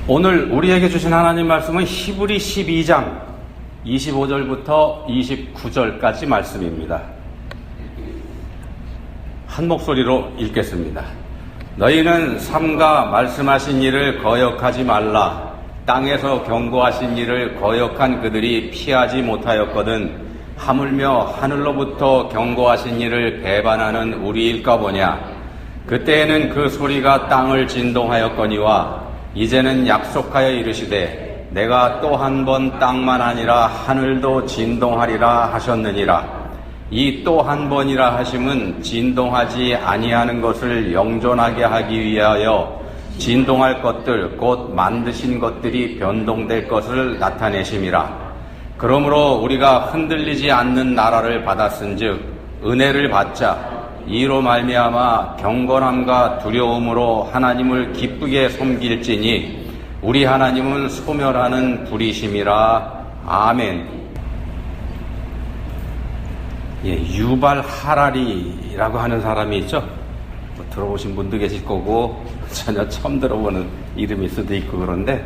오늘 우리에게 주신 하나님 말씀은 히브리 12장 25절부터 29절까지 말씀입니다. 한 목소리로 읽겠습니다. 너희는 삼가 말씀하신 일을 거역하지 말라. 땅에서 경고하신 일을 거역한 그들이 피하지 못하였거든 하물며 하늘로부터 경고하신 일을 배반하는 우리일까 보냐. 그때에는 그 소리가 땅을 진동하였거니와 이제는 약속하여 이르시되 내가 또 한 번 땅만 아니라 하늘도 진동하리라 하셨느니라. 이 또 한 번이라 하심은 진동하지 아니하는 것을 영존하게 하기 위하여 진동할 것들 곧 만드신 것들이 변동될 것을 나타내심이라. 그러므로 우리가 흔들리지 않는 나라를 받았은즉 은혜를 받자 이로 말미암아 경건함과 두려움으로 하나님을 기쁘게 섬길지니 우리 하나님은 소멸하는 불이심이라. 아멘. 유발 하라리라고 하는 사람이 있죠. 들어보신 분도 계실 거고 전혀 처음 들어보는 이름일 수도 있고 그런데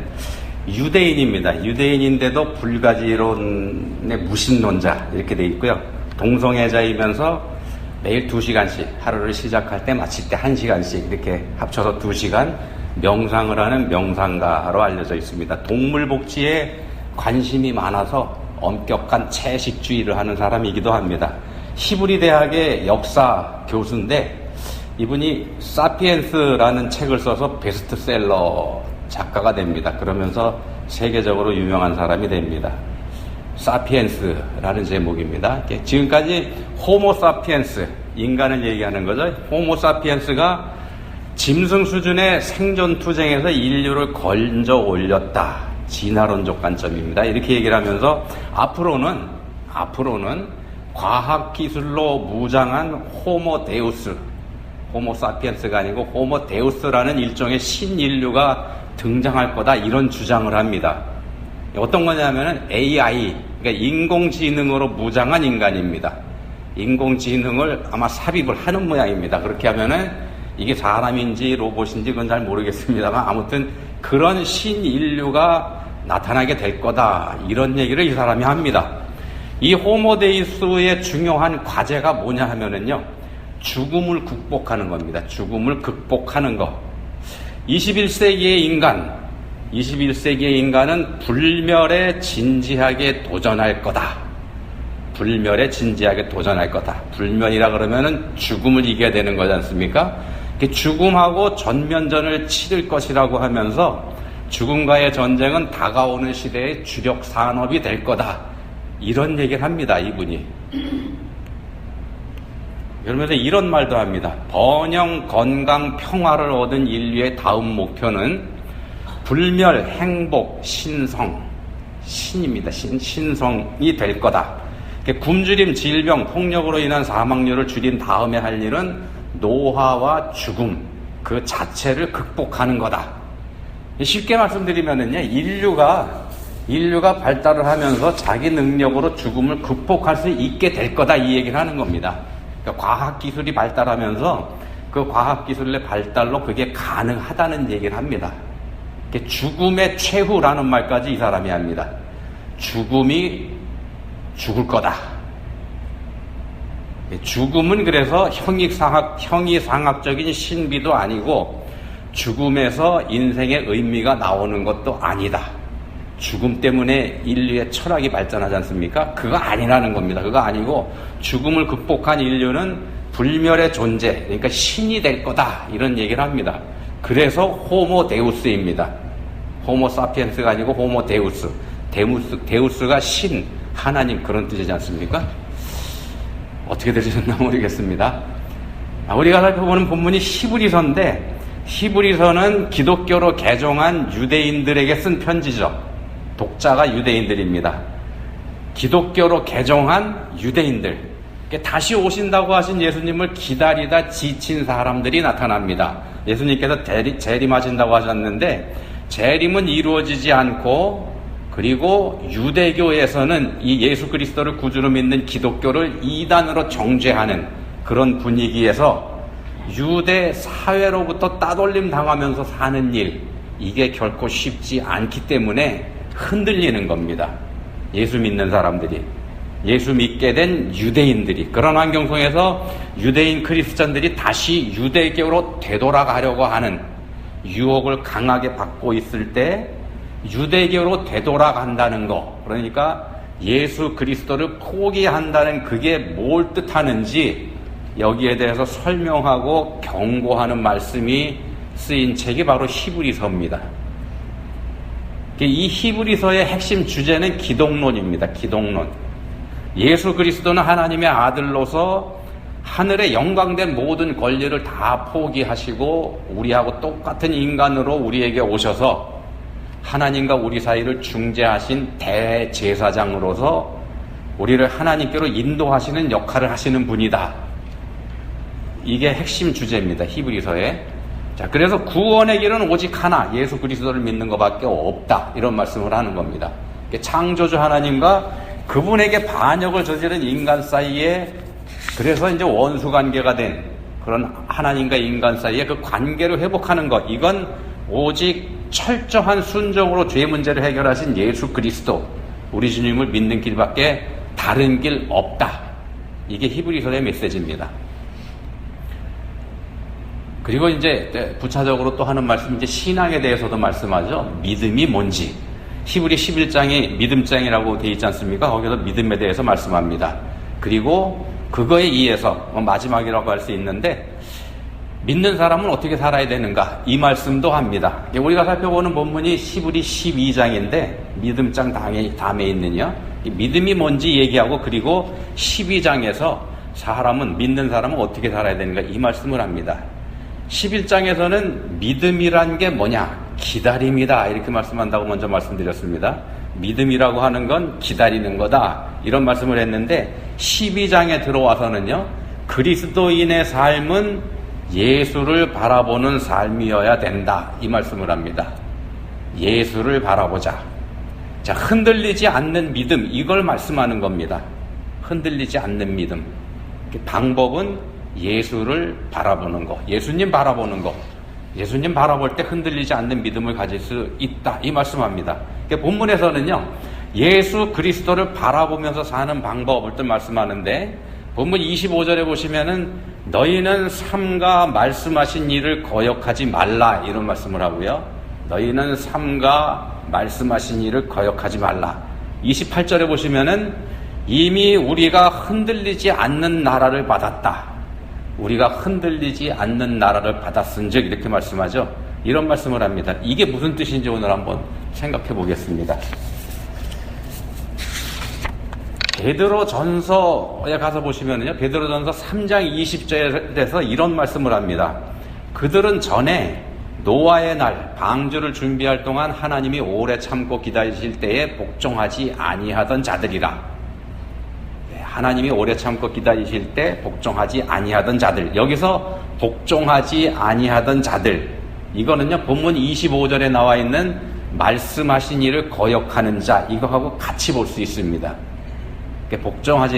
유대인입니다. 유대인인데도 불가지론의 무신론자 이렇게 돼 있고요. 동성애자이면서 매일 2시간씩 하루를 시작할 때 마칠 때 1시간씩 이렇게 합쳐서 2시간 명상을 하는 명상가로 알려져 있습니다. 동물복지에 관심이 많아서 엄격한 채식주의를 하는 사람이기도 합니다. 히브리 대학의 역사 교수인데 이분이 사피엔스라는 책을 써서 베스트셀러 작가가 됩니다. 그러면서 세계적으로 유명한 사람이 됩니다. 사피엔스라는 제목입니다. 지금까지 호모 사피엔스, 인간을 얘기하는 거죠. 호모 사피엔스가 짐승 수준의 생존 투쟁에서 인류를 건져 올렸다. 진화론적 관점입니다. 이렇게 얘기를 하면서 앞으로는 과학기술로 무장한 호모 데우스, 호모 사피엔스가 아니고 호모 데우스라는 일종의 신인류가 등장할 거다. 이런 주장을 합니다. 어떤 거냐면은 AI, 그러니까 인공지능으로 무장한 인간입니다. 인공지능을 아마 삽입을 하는 모양입니다. 그렇게 하면은 이게 사람인지 로봇인지 그건 잘 모르겠습니다만 아무튼 그런 신인류가 나타나게 될 거다. 이런 얘기를 이 사람이 합니다. 이 호모데우스의 중요한 과제가 뭐냐 하면은요, 죽음을 극복하는 겁니다. 죽음을 극복하는 거. 21세기의 인간은 불멸에 진지하게 도전할 거다. 불멸에 진지하게 도전할 거다. 불멸이라 그러면은 죽음을 이겨야 되는 거지 않습니까? 죽음하고 전면전을 치를 것이라고 하면서 죽음과의 전쟁은 다가오는 시대의 주력 산업이 될 거다. 이런 얘기를 합니다, 이분이. 그러면서 이런 말도 합니다. 번영, 건강, 평화를 얻은 인류의 다음 목표는 불멸, 행복, 신성, 신입니다. 신성이 될 거다. 굶주림, 질병, 폭력으로 인한 사망률을 줄인 다음에 할 일은 노화와 죽음, 그 자체를 극복하는 거다. 쉽게 말씀드리면은요, 인류가 발달을 하면서 자기 능력으로 죽음을 극복할 수 있게 될 거다. 이 얘기를 하는 겁니다. 그러니까 과학기술이 발달하면서 그 과학기술의 발달로 그게 가능하다는 얘기를 합니다. 죽음의 최후라는 말까지 이 사람이 합니다. 죽음이 죽을 거다. 죽음은 그래서 형이상학적인 신비도 아니고 죽음에서 인생의 의미가 나오는 것도 아니다. 죽음 때문에 인류의 철학이 발전하지 않습니까? 그거 아니라는 겁니다. 그거 아니고 죽음을 극복한 인류는 불멸의 존재, 그러니까 신이 될 거다. 이런 얘기를 합니다. 그래서 호모 데우스입니다. 호모 사피엔스가 아니고 호모 데우스. 데우스가 신, 하나님 그런 뜻이지 않습니까? 어떻게 들으셨나 모르겠습니다. 우리가 살펴보는 본문이 히브리서인데 히브리서는 기독교로 개종한 유대인들에게 쓴 편지죠. 독자가 유대인들입니다. 기독교로 개종한 유대인들. 다시 오신다고 하신 예수님을 기다리다 지친 사람들이 나타납니다. 예수님께서 재림하신다고 하셨는데 재림은 이루어지지 않고 그리고 유대교에서는 이 예수 그리스도를 구주로 믿는 기독교를 이단으로 정죄하는 그런 분위기에서 유대 사회로부터 따돌림 당하면서 사는 일, 이게 결코 쉽지 않기 때문에 흔들리는 겁니다. 예수 믿는 사람들이, 예수 믿게 된 유대인들이. 그런 환경 속에서 유대인 크리스천들이 다시 유대교로 되돌아가려고 하는 유혹을 강하게 받고 있을 때 유대교로 되돌아간다는 거, 그러니까 예수 그리스도를 포기한다는 그게 뭘 뜻하는지 여기에 대해서 설명하고 경고하는 말씀이 쓰인 책이 바로 히브리서입니다. 이 히브리서의 핵심 주제는 기독론입니다. 기독론. 예수 그리스도는 하나님의 아들로서 하늘의 영광된 모든 권리를 다 포기하시고 우리하고 똑같은 인간으로 우리에게 오셔서 하나님과 우리 사이를 중재하신 대제사장으로서 우리를 하나님께로 인도하시는 역할을 하시는 분이다. 이게 핵심 주제입니다. 히브리서에. 자, 그래서 구원의 길은 오직 하나, 예수 그리스도를 믿는 것밖에 없다. 이런 말씀을 하는 겁니다. 창조주 하나님과 그분에게 반역을 저지른 인간 사이에, 그래서 이제 원수 관계가 된 그런 하나님과 인간 사이에 그 관계를 회복하는 것, 이건 오직 철저한 순종으로 죄 문제를 해결하신 예수 그리스도, 우리 주님을 믿는 길밖에 다른 길 없다. 이게 히브리서의 메시지입니다. 그리고 이제 부차적으로 또 하는 말씀, 이제 신앙에 대해서도 말씀하죠. 믿음이 뭔지. 히브리 11장이 믿음장이라고 되어 있지 않습니까? 거기서 믿음에 대해서 말씀합니다. 그리고 그거에 의해서 마지막이라고 할 수 있는데, 믿는 사람은 어떻게 살아야 되는가? 이 말씀도 합니다. 우리가 살펴보는 본문이 히브리 12장인데 믿음장 다음에 있느냐? 믿음이 뭔지 얘기하고, 그리고 12장에서 믿는 사람은 어떻게 살아야 되는가? 이 말씀을 합니다. 11장에서는 믿음이란 게 뭐냐? 기다림이다. 이렇게 말씀한다고 먼저 말씀드렸습니다. 믿음이라고 하는 건 기다리는 거다. 이런 말씀을 했는데 12장에 들어와서는요, 그리스도인의 삶은 예수를 바라보는 삶이어야 된다. 이 말씀을 합니다. 예수를 바라보자. 자, 흔들리지 않는 믿음, 이걸 말씀하는 겁니다. 흔들리지 않는 믿음. 방법은 예수를 바라보는 것, 예수님 바라보는 것, 예수님 바라볼 때 흔들리지 않는 믿음을 가질 수 있다. 이 말씀합니다. 본문에서는요, 예수 그리스도를 바라보면서 사는 방법을 또 말씀하는데, 본문 25절에 보시면은 너희는 삼가 말씀하신 일을 거역하지 말라. 이런 말씀을 하고요. 너희는 삼가 말씀하신 일을 거역하지 말라. 28절에 보시면은 이미 우리가 흔들리지 않는 나라를 받았다. 우리가 흔들리지 않는 나라를 받았은즉, 이렇게 말씀하죠. 이런 말씀을 합니다. 이게 무슨 뜻인지 오늘 한번 생각해 보겠습니다. 베드로전서에 가서 보시면요, 베드로전서 3장 20절에서 이런 말씀을 합니다. 그들은 전에 노아의 날 방주를 준비할 동안 하나님이 오래 참고 기다리실 때에 복종하지 아니하던 자들이라. 하나님이 오래 참고 기다리실 때 복종하지 아니하던 자들. 여기서 복종하지 아니하던 자들, 이거는요, 본문 25절에 나와 있는 말씀하신 일을 거역하는 자, 이거하고 같이 볼 수 있습니다.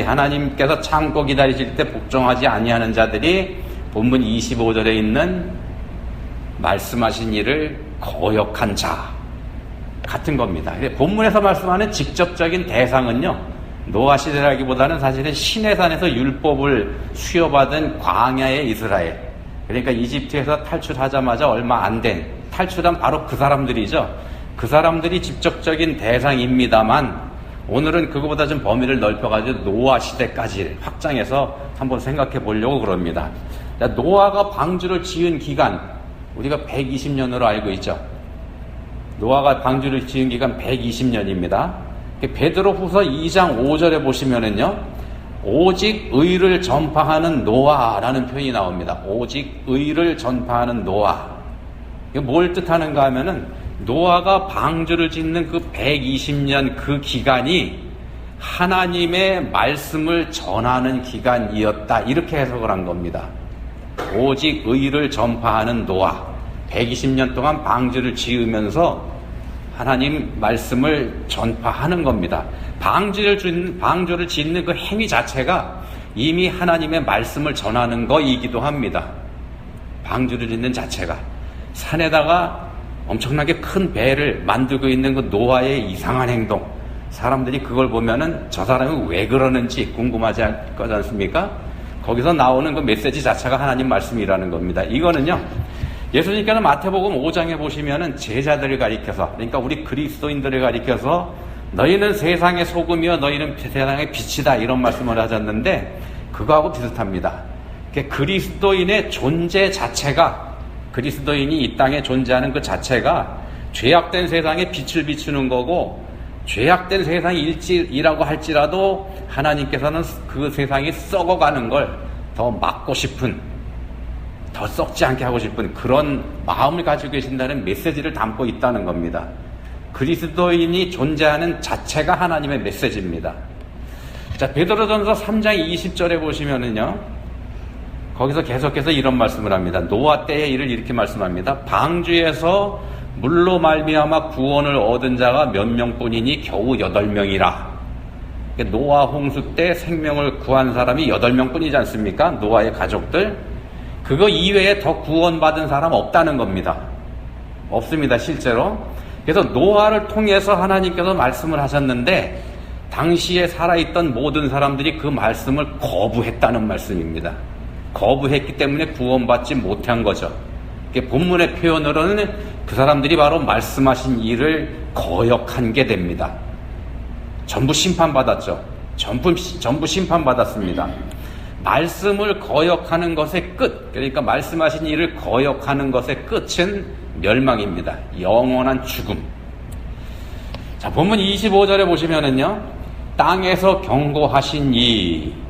하나님께서 참고 기다리실 때 복종하지 아니하는 자들이 본문 25절에 있는 말씀하신 일을 거역한 자 같은 겁니다. 본문에서 말씀하는 직접적인 대상은요, 노아 시대라기보다는 사실은 시내산에서 율법을 수여받은 광야의 이스라엘, 그러니까 이집트에서 탈출하자마자 얼마 안 된, 탈출한 바로 그 사람들이죠. 그 사람들이 직접적인 대상입니다만, 오늘은 그거보다 좀 범위를 넓혀가지고 노아 시대까지 확장해서 한번 생각해 보려고 그럽니다. 노아가 방주를 지은 기간, 우리가 120년으로 알고 있죠. 노아가 방주를 지은 기간 120년입니다. 베드로후서 2장 5절에 보시면은요, 오직 의를 전파하는 노아라는 표현이 나옵니다. 오직 의를 전파하는 노아. 이게 뭘 뜻하는가 하면은, 노아가 방주를 짓는 그 120년 그 기간이 하나님의 말씀을 전하는 기간이었다. 이렇게 해석을 한 겁니다. 오직 의를 전파하는 노아. 120년 동안 방주를 지으면서 하나님 말씀을 전파하는 겁니다. 방주를 짓는 그 행위 자체가 이미 하나님의 말씀을 전하는 거이기도 합니다. 방주를 짓는 자체가. 산에다가 엄청나게 큰 배를 만들고 있는 그 노아의 이상한 행동, 사람들이 그걸 보면은 저 사람이 왜 그러는지 궁금하지 거지 않습니까? 거기서 나오는 그 메시지 자체가 하나님 말씀이라는 겁니다. 이거는요, 예수님께서 마태복음 5장에 보시면은 제자들을 가리켜서, 그러니까 우리 그리스도인들을 가리켜서 너희는 세상의 소금이요 너희는 세상의 빛이다, 이런 말씀을 하셨는데 그거하고 비슷합니다. 그리스도인의 존재 자체가, 그리스도인이 이 땅에 존재하는 그 자체가 죄악된 세상에 빛을 비추는 거고, 죄악된 세상이 일지라고 할지라도 하나님께서는 그 세상이 썩어가는 걸 더 막고 싶은, 더 썩지 않게 하고 싶은 그런 마음을 가지고 계신다는 메시지를 담고 있다는 겁니다. 그리스도인이 존재하는 자체가 하나님의 메시지입니다. 자, 베드로전서 3장 20절에 보시면은요, 거기서 계속해서 이런 말씀을 합니다. 노아 때의 일을 이렇게 말씀합니다. 방주에서 물로 말미암아 구원을 얻은 자가 몇 명뿐이니 겨우 8명이라. 노아 홍수 때 생명을 구한 사람이 8명뿐이지 않습니까? 노아의 가족들. 그거 이외에 더 구원받은 사람 없다는 겁니다. 없습니다, 실제로. 그래서 노아를 통해서 하나님께서 말씀을 하셨는데 당시에 살아있던 모든 사람들이 그 말씀을 거부했다는 말씀입니다. 거부했기 때문에 구원받지 못한 거죠. 본문의 표현으로는 그 사람들이 바로 말씀하신 일을 거역한 게 됩니다. 전부 심판받았죠. 전부 심판받았습니다. 말씀을 거역하는 것의 끝, 그러니까 말씀하신 일을 거역하는 것의 끝은 멸망입니다. 영원한 죽음. 자, 본문 25절에 보시면은요, 땅에서 경고하시니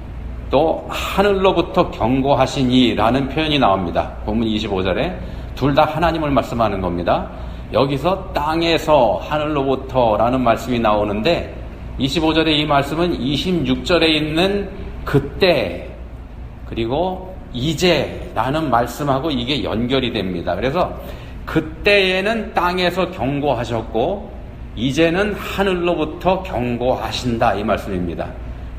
또 하늘로부터 경고하시니라는 표현이 나옵니다. 본문 25절에 둘 다 하나님을 말씀하는 겁니다. 여기서 땅에서 하늘로부터라는 말씀이 나오는데 25절의 이 말씀은 26절에 있는 그때 그리고 이제라는 말씀하고 이게 연결이 됩니다. 그래서 그때에는 땅에서 경고하셨고 이제는 하늘로부터 경고하신다, 이 말씀입니다.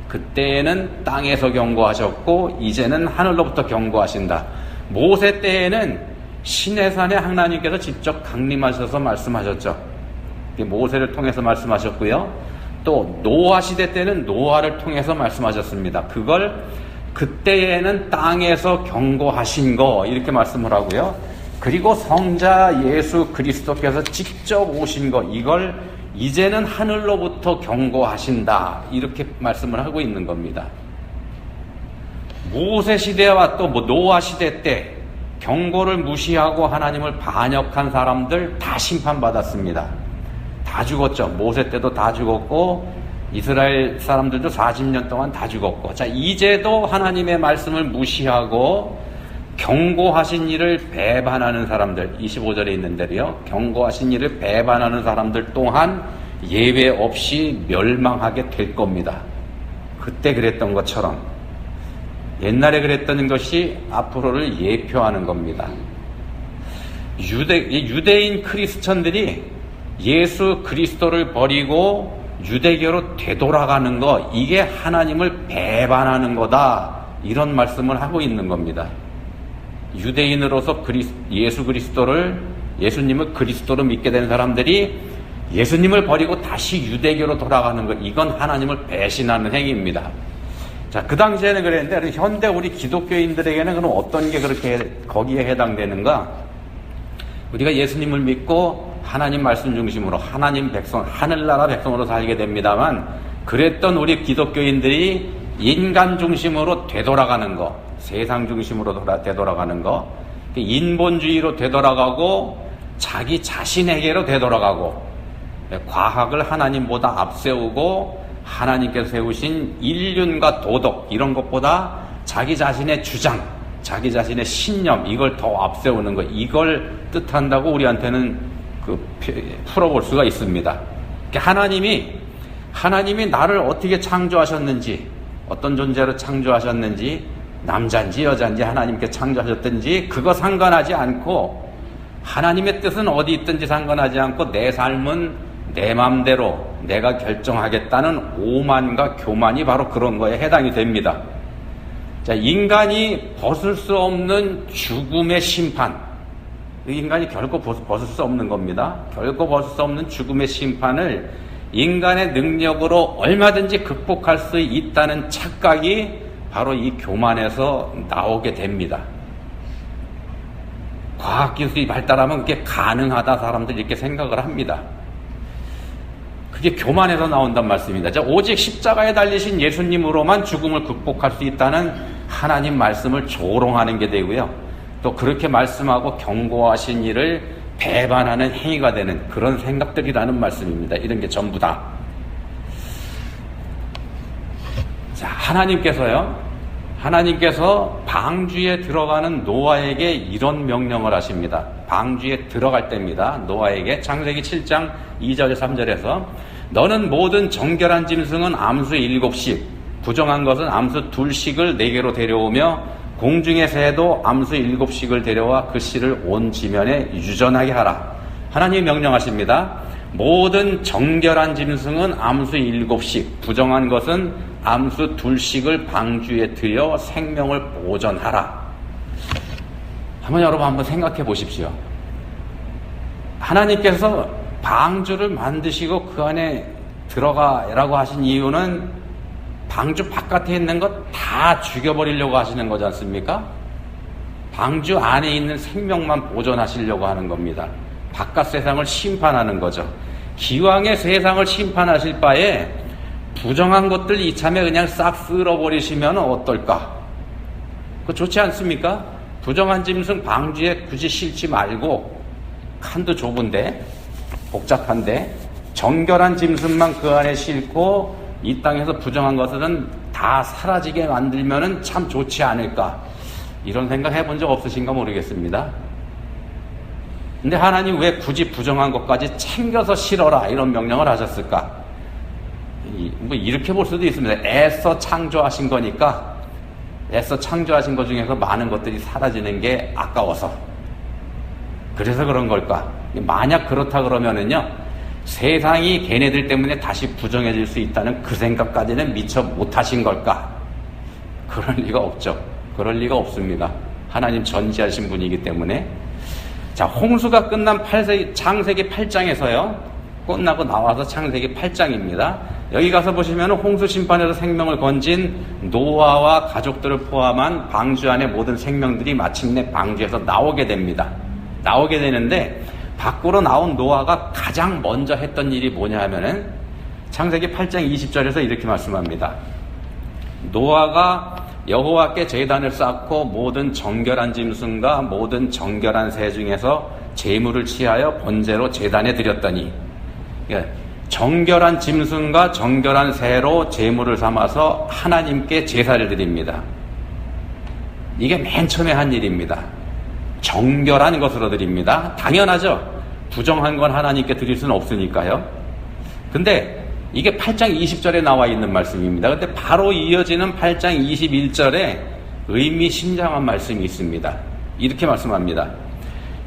그때에는 땅에서 경고하셨고 이제는 하늘로부터 경고하신다. 모세 때에는 시내산에 하나님께서 직접 강림하셔서 말씀하셨죠. 모세를 통해서 말씀하셨고요. 또 노아 시대 때는 노아를 통해서 말씀하셨습니다. 그걸 그때에는 땅에서 경고하신 거, 이렇게 말씀을 하고요. 그리고 성자 예수 그리스도께서 직접 오신 거, 이걸 이제는 하늘로부터 경고하신다, 이렇게 말씀을 하고 있는 겁니다. 모세 시대와 또 노아 시대 때 경고를 무시하고 하나님을 반역한 사람들 다 심판받았습니다. 다 죽었죠. 모세 때도 다 죽었고 이스라엘 사람들도 40년 동안 다 죽었고, 자, 이제도 하나님의 말씀을 무시하고 경고하신 일을 배반하는 사람들, 25절에 있는 대로요, 경고하신 일을 배반하는 사람들 또한 예외 없이 멸망하게 될 겁니다. 그때 그랬던 것처럼 옛날에 그랬던 것이 앞으로를 예표하는 겁니다. 유대인 크리스천들이 예수 그리스도를 버리고 유대교로 되돌아가는 거, 이게 하나님을 배반하는 거다, 이런 말씀을 하고 있는 겁니다. 유대인으로서 예수 그리스도를, 예수님을 그리스도로 믿게 된 사람들이 예수님을 버리고 다시 유대교로 돌아가는 것, 이건 하나님을 배신하는 행위입니다. 자, 그 당시에는 그랬는데 현대 우리 기독교인들에게는 그럼 어떤 게 그렇게 거기에 해당되는가? 우리가 예수님을 믿고 하나님 말씀 중심으로 하나님 백성, 하늘나라 백성으로 살게 됩니다만, 그랬던 우리 기독교인들이 인간 중심으로 되돌아가는 거, 세상 중심으로 되돌아가는 거, 인본주의로 되돌아가고 자기 자신에게로 되돌아가고, 과학을 하나님보다 앞세우고 하나님께서 세우신 인륜과 도덕, 이런 것보다 자기 자신의 주장, 자기 자신의 신념, 이걸 더 앞세우는 거, 이걸 뜻한다고 우리한테는 풀어볼 수가 있습니다. 하나님이 나를 어떻게 창조하셨는지, 어떤 존재로 창조하셨는지, 남자인지 여자인지 하나님께 창조하셨든지 그거 상관하지 않고, 하나님의 뜻은 어디 있든지 상관하지 않고 내 삶은 내 마음대로 내가 결정하겠다는 오만과 교만이 바로 그런 거에 해당이 됩니다. 자, 인간이 벗을 수 없는 죽음의 심판, 인간이 결코 벗을 수 없는 겁니다. 결코 벗을 수 없는 죽음의 심판을 인간의 능력으로 얼마든지 극복할 수 있다는 착각이 바로 이 교만에서 나오게 됩니다. 과학기술이 발달하면 그게 가능하다 사람들이 이렇게 생각을 합니다. 그게 교만에서 나온단 말씀입니다. 오직 십자가에 달리신 예수님으로만 죽음을 극복할 수 있다는 하나님 말씀을 조롱하는 게 되고요. 또 그렇게 말씀하고 경고하신 일을 배반하는 행위가 되는 그런 생각들이라는 말씀입니다. 이런 게 전부 다. 자, 하나님께서 방주에 들어가는 노아에게 이런 명령을 하십니다. 방주에 들어갈 때입니다. 노아에게 창세기 7장 2절 3절에서 너는 모든 정결한 짐승은 암수 7씩, 부정한 것은 암수 2씩을 내게로 데려오며 공중의 새도 암수 7씩을 데려와 그 씨를 온 지면에 유전하게 하라. 하나님이 명령하십니다. 모든 정결한 짐승은 암수 7씩, 부정한 것은 암수 2씩을 방주에 들여 생명을 보존하라. 여러분 한번 생각해 보십시오. 하나님께서 방주를 만드시고 그 안에 들어가라고 하신 이유는 방주 바깥에 있는 것 다 죽여버리려고 하시는 거지 않습니까? 방주 안에 있는 생명만 보존하시려고 하는 겁니다. 바깥 세상을 심판하는 거죠. 기왕에 세상을 심판하실 바에 부정한 것들 이참에 그냥 싹 쓸어버리시면 어떨까? 그거 좋지 않습니까? 부정한 짐승 방주에 굳이 싣지 말고, 칸도 좁은데 복잡한데 정결한 짐승만 그 안에 싣고 이 땅에서 부정한 것들은 다 사라지게 만들면은 참 좋지 않을까? 이런 생각 해본 적 없으신가 모르겠습니다. 근데 하나님 왜 굳이 부정한 것까지 챙겨서 실어라 이런 명령을 하셨을까? 뭐 이렇게 볼 수도 있습니다. 애써 창조하신 거니까, 애써 창조하신 것 중에서 많은 것들이 사라지는 게 아까워서 그래서 그런 걸까? 만약 그렇다 그러면은요, 세상이 걔네들 때문에 다시 부정해질 수 있다는 그 생각까지는 미처 못하신 걸까? 그럴 리가 없죠. 그럴 리가 없습니다. 하나님 전지하신 분이기 때문에. 자, 홍수가 끝난 창세기 8장에서요, 끝나고 나와서 창세기 8장입니다. 여기 가서 보시면 홍수 심판에서 생명을 건진 노아와 가족들을 포함한 방주 안의 모든 생명들이 마침내 방주에서 나오게 됩니다. 나오게 되는데, 밖으로 나온 노아가 가장 먼저 했던 일이 뭐냐 하면은 창세기 8장 20절에서 이렇게 말씀합니다. 노아가 여호와께 제단을 쌓고 모든 정결한 짐승과 모든 정결한 새 중에서 제물을 취하여 번제로 제단에 드렸더니, 정결한 짐승과 정결한 새로 제물을 삼아서 하나님께 제사를 드립니다. 이게 맨 처음에 한 일입니다. 정결한 것으로 드립니다. 당연하죠. 부정한 건 하나님께 드릴 수는 없으니까요. 근데 이게 8장 20절에 나와 있는 말씀입니다. 근데 바로 이어지는 8장 21절에 의미심장한 말씀이 있습니다. 이렇게 말씀합니다.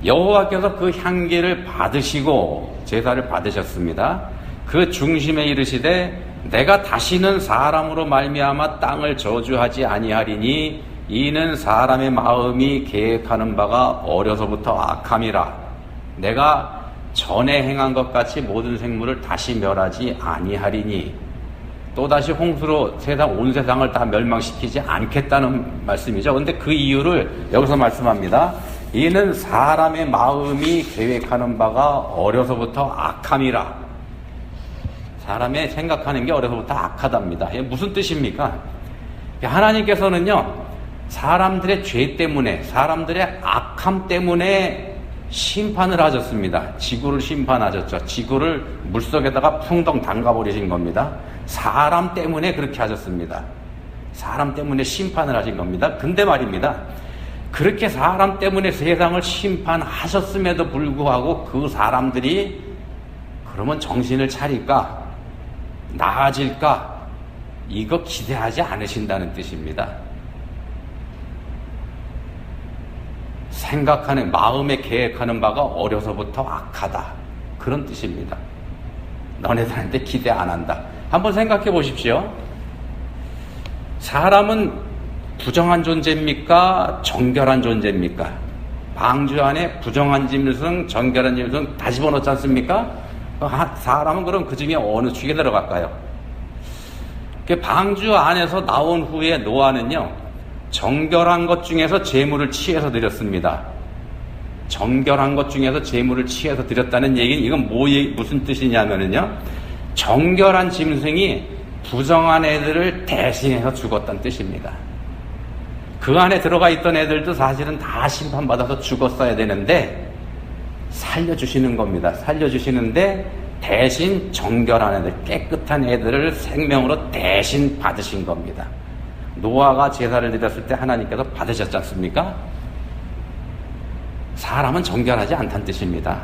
여호와께서 그 향기를 받으시고 제사를 받으셨습니다. 그 중심에 이르시되 내가 다시는 사람으로 말미암아 땅을 저주하지 아니하리니 이는 사람의 마음이 계획하는 바가 어려서부터 악함이라. 내가 전에 행한 것 같이 모든 생물을 다시 멸하지 아니하리니 또다시 홍수로 온 세상을 다 멸망시키지 않겠다는 말씀이죠. 그런데 그 이유를 여기서 말씀합니다. 이는 사람의 마음이 계획하는 바가 어려서부터 악함이라. 사람의 생각하는 게 어려서부터 악하답니다. 이게 무슨 뜻입니까? 하나님께서는요, 사람들의 죄 때문에, 사람들의 악함 때문에 심판을 하셨습니다. 지구를 심판하셨죠. 지구를 물속에다가 풍덩 담가버리신 겁니다. 사람 때문에 그렇게 하셨습니다. 사람 때문에 심판을 하신 겁니다. 근데 말입니다, 그렇게 사람 때문에 세상을 심판하셨음에도 불구하고 그 사람들이 그러면 정신을 차릴까? 나아질까? 이거 기대하지 않으신다는 뜻입니다. 생각하는, 마음에 계획하는 바가 어려서부터 악하다. 그런 뜻입니다. 너네들한테 기대 안 한다. 한번 생각해 보십시오. 사람은 부정한 존재입니까? 정결한 존재입니까? 방주 안에 부정한 짐승, 정결한 짐승 다 집어넣지 않습니까? 사람은 그럼 그 중에 어느 축에 들어갈까요? 방주 안에서 나온 후에 노아는요, 정결한 것 중에서 제물을 취해서 드렸습니다. 정결한 것 중에서 제물을 취해서 드렸다는 얘기는 이건 무슨 뜻이냐면요, 정결한 짐승이 부정한 애들을 대신해서 죽었다는 뜻입니다. 그 안에 들어가 있던 애들도 사실은 다 심판받아서 죽었어야 되는데 살려주시는 겁니다. 살려주시는데 대신 정결한 애들, 깨끗한 애들을 생명으로 대신 받으신 겁니다. 노아가 제사를 드렸을 때 하나님께서 받으셨지 않습니까? 사람은 정결하지 않다는 뜻입니다.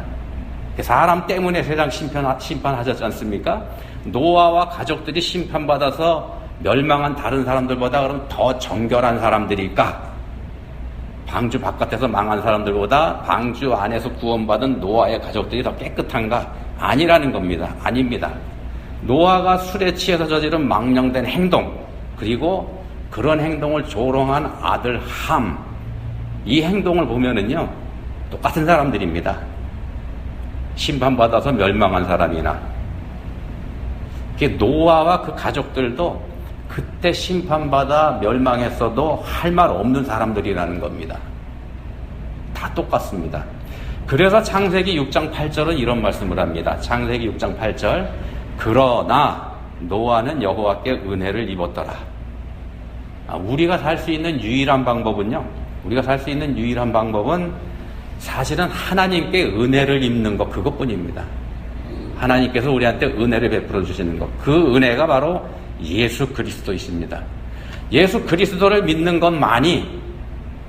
사람 때문에 세상 심판하셨지 않습니까? 노아와 가족들이 심판받아서 멸망한 다른 사람들보다 그럼 더 정결한 사람들일까? 방주 바깥에서 망한 사람들보다 방주 안에서 구원받은 노아의 가족들이 더 깨끗한가? 아니라는 겁니다. 아닙니다. 노아가 술에 취해서 저지른 망령된 행동, 그리고 그런 행동을 조롱한 아들 함, 이 행동을 보면은요, 똑같은 사람들입니다. 심판받아서 멸망한 사람이나. 노아와 그 가족들도 그때 심판받아 멸망했어도 할 말 없는 사람들이라는 겁니다. 다 똑같습니다. 그래서 창세기 6장 8절은 이런 말씀을 합니다. 창세기 6장 8절, 그러나 노아는 여호와께 은혜를 입었더라. 우리가 살 수 있는 유일한 방법은요, 우리가 살 수 있는 유일한 방법은 사실은 하나님께 은혜를 입는 것, 그것뿐입니다. 하나님께서 우리한테 은혜를 베풀어 주시는 것, 그 은혜가 바로 예수 그리스도이십니다. 예수 그리스도를 믿는 것만이,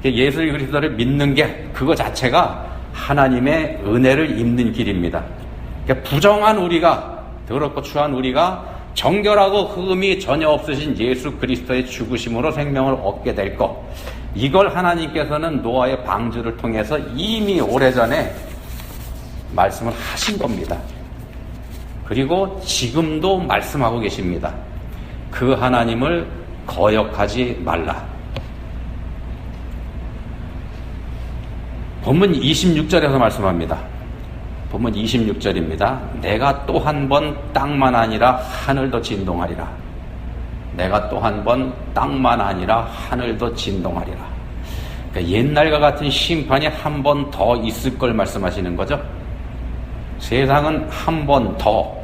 예수 그리스도를 믿는 게 그거 자체가 하나님의 은혜를 입는 길입니다. 부정한 우리가, 더럽고 추한 우리가 정결하고 흠이 전혀 없으신 예수 그리스도의 죽으심으로 생명을 얻게 될 것, 이걸 하나님께서는 노아의 방주를 통해서 이미 오래전에 말씀을 하신 겁니다. 그리고 지금도 말씀하고 계십니다. 그 하나님을 거역하지 말라. 본문 26절에서 말씀합니다. 본문 26절입니다. 내가 또 한 번 땅만 아니라 하늘도 진동하리라. 내가 또 한 번 땅만 아니라 하늘도 진동하리라. 그러니까 옛날과 같은 심판이 한 번 더 있을 걸 말씀하시는 거죠. 세상은 한 번 더,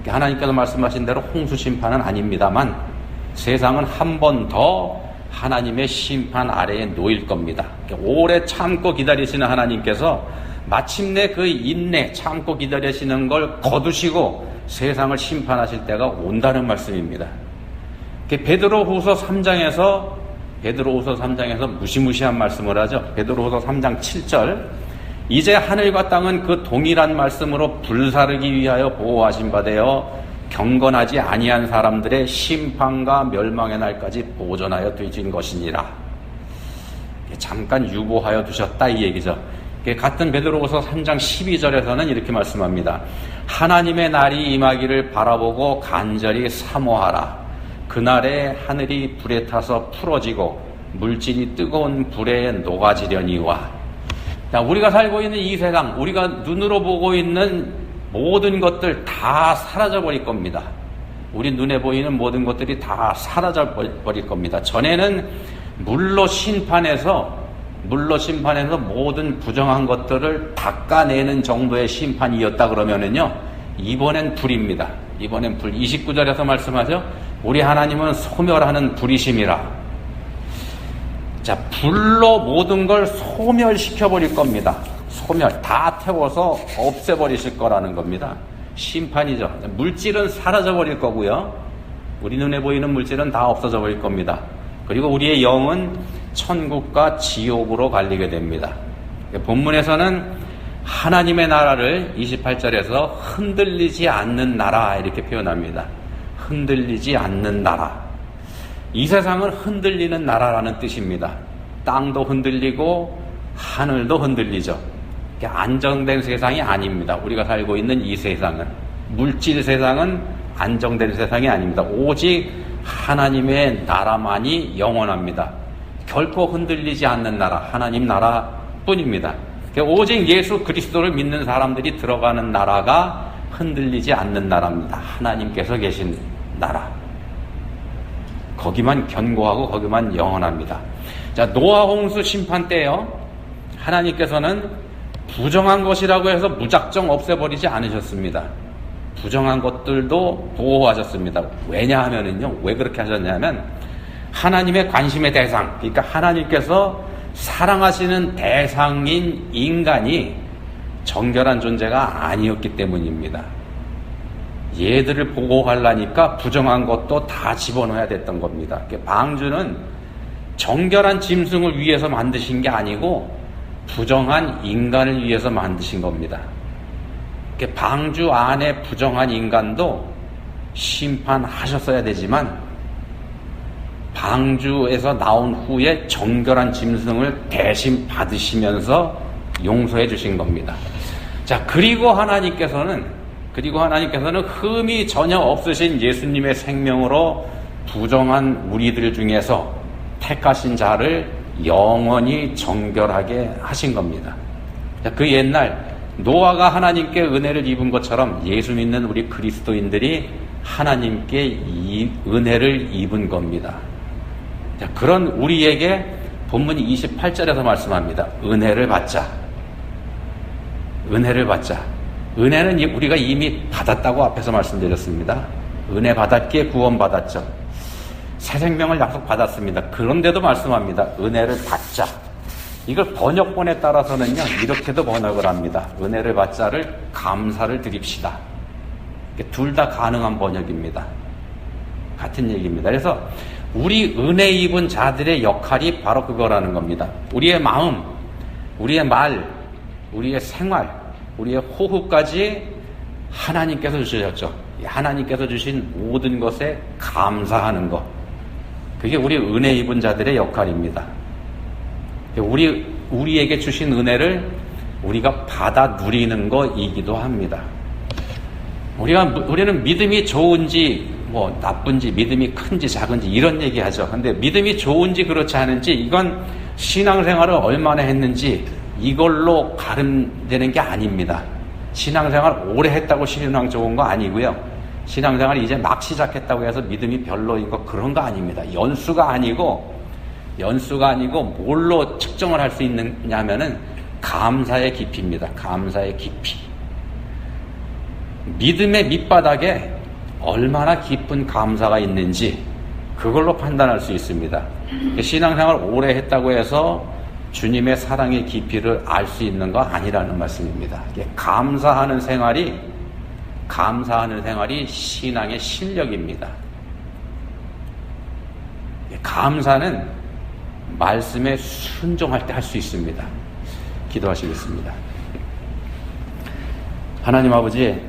하나님께서 말씀하신 대로 홍수 심판은 아닙니다만 세상은 한 번 더 하나님의 심판 아래에 놓일 겁니다. 오래 참고 기다리시는 하나님께서 마침내 그 인내, 참고 기다리시는 걸 거두시고 세상을 심판하실 때가 온다는 말씀입니다. 베드로후서 3장에서 무시무시한 말씀을 하죠. 베드로후서 3장 7절, 이제 하늘과 땅은 그 동일한 말씀으로 불사르기 위하여 보호하신 바 되어 경건하지 아니한 사람들의 심판과 멸망의 날까지 보존하여 두신 것이니라. 잠깐 유보하여 두셨다, 이 얘기죠. 같은 베드로후서 3장 12절에서는 이렇게 말씀합니다. 하나님의 날이 임하기를 바라보고 간절히 사모하라. 그날에 하늘이 불에 타서 풀어지고 물질이 뜨거운 불에 녹아지려니와. 우리가 살고 있는 이 세상, 우리가 눈으로 보고 있는 모든 것들 다 사라져버릴 겁니다. 우리 눈에 보이는 모든 것들이 다 사라져버릴 겁니다. 전에는 물로 심판해서 모든 부정한 것들을 닦아내는 정도의 심판이었다 그러면은요, 이번엔 불입니다. 이번엔 불. 29절에서 말씀하죠. 우리 하나님은 소멸하는 불이심이라. 자, 불로 모든 걸 소멸시켜버릴 겁니다. 소멸, 다 태워서 없애버리실 거라는 겁니다. 심판이죠. 물질은 사라져버릴 거고요. 우리 눈에 보이는 물질은 다 없어져 버릴 겁니다. 그리고 우리의 영은 천국과 지옥으로 갈리게 됩니다. 본문에서는 하나님의 나라를 28절에서 흔들리지 않는 나라, 이렇게 표현합니다. 흔들리지 않는 나라. 이 세상은 흔들리는 나라라는 뜻입니다. 땅도 흔들리고 하늘도 흔들리죠. 안정된 세상이 아닙니다. 우리가 살고 있는 이 세상은, 물질 세상은 안정된 세상이 아닙니다. 오직 하나님의 나라만이 영원합니다. 결코 흔들리지 않는 나라, 하나님 나라뿐입니다. 오직 예수 그리스도를 믿는 사람들이 들어가는 나라가 흔들리지 않는 나라입니다. 하나님께서 계신 나라. 거기만 견고하고 거기만 영원합니다. 자, 노아 홍수 심판 때요, 하나님께서는 부정한 것이라고 해서 무작정 없애버리지 않으셨습니다. 부정한 것들도 보호하셨습니다. 왜냐하면은요, 왜 그렇게 하셨냐면, 하나님의 관심의 대상, 그러니까 하나님께서 사랑하시는 대상인 인간이 정결한 존재가 아니었기 때문입니다. 얘들을 보호하려니까 부정한 것도 다 집어넣어야 됐던 겁니다. 방주는 정결한 짐승을 위해서 만드신 게 아니고 부정한 인간을 위해서 만드신 겁니다. 방주 안에 부정한 인간도 심판하셨어야 되지만 방주에서 나온 후에 정결한 짐승을 대신 받으시면서 용서해 주신 겁니다. 자, 그리고 하나님께서는 흠이 전혀 없으신 예수님의 생명으로 부정한 우리들 중에서 택하신 자를 영원히 정결하게 하신 겁니다. 자, 그 옛날 노아가 하나님께 은혜를 입은 것처럼 예수 믿는 우리 그리스도인들이 하나님께 은혜를 입은 겁니다. 자, 그런 우리에게 본문 28절에서 말씀합니다. 은혜를 받자. 은혜를 받자. 은혜는 우리가 이미 받았다고 앞에서 말씀드렸습니다. 은혜 받았기에 구원받았죠. 새 생명을 약속받았습니다. 그런데도 말씀합니다. 은혜를 받자. 이걸 번역본에 따라서는요, 이렇게도 번역을 합니다. 은혜를 받자를 감사를 드립시다. 둘 다 가능한 번역입니다. 같은 얘기입니다. 그래서 우리 은혜 입은 자들의 역할이 바로 그거라는 겁니다. 우리의 마음, 우리의 말, 우리의 생활, 우리의 호흡까지 하나님께서 주셨죠. 하나님께서 주신 모든 것에 감사하는 것. 그게 우리 은혜 입은 자들의 역할입니다. 우리에게 주신 은혜를 우리가 받아 누리는 것이기도 합니다. 우리는 믿음이 좋은지 나쁜지, 믿음이 큰지 작은지 이런 얘기하죠. 근데 믿음이 좋은지 그렇지 않은지, 이건 신앙생활을 얼마나 했는지 이걸로 가름되는 게 아닙니다. 신앙생활 오래 했다고 신앙 좋은 거 아니고요. 신앙생활 이제 막 시작했다고 해서 믿음이 별로인 거, 그런 거 아닙니다. 연수가 아니고 뭘로 측정을 할 수 있느냐면은 감사의 깊이입니다. 감사의 깊이. 믿음의 밑바닥에 얼마나 깊은 감사가 있는지 그걸로 판단할 수 있습니다. 신앙생활 오래 했다고 해서 주님의 사랑의 깊이를 알 수 있는 거 아니라는 말씀입니다. 감사하는 생활이 신앙의 실력입니다. 감사는 말씀에 순종할 때 할 수 있습니다. 기도하시겠습니다. 하나님 아버지,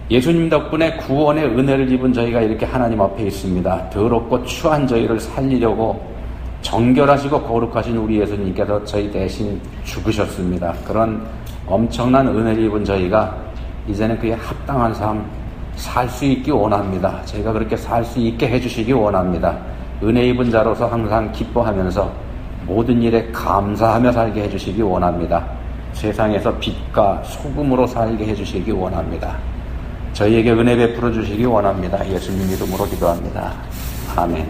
예수님 덕분에 구원의 은혜를 입은 저희가 이렇게 하나님 앞에 있습니다. 더럽고 추한 저희를 살리려고 정결하시고 거룩하신 우리 예수님께서 저희 대신 죽으셨습니다. 그런 엄청난 은혜를 입은 저희가 이제는 그에 합당한 삶 살 수 있기 원합니다. 저희가 그렇게 살 수 있게 해주시기 원합니다. 은혜 입은 자로서 항상 기뻐하면서 모든 일에 감사하며 살게 해주시기 원합니다. 세상에서 빛과 소금으로 살게 해주시기 원합니다. 저희에게 은혜 베풀어 주시기 원합니다. 예수님 이름으로 기도합니다. 아멘.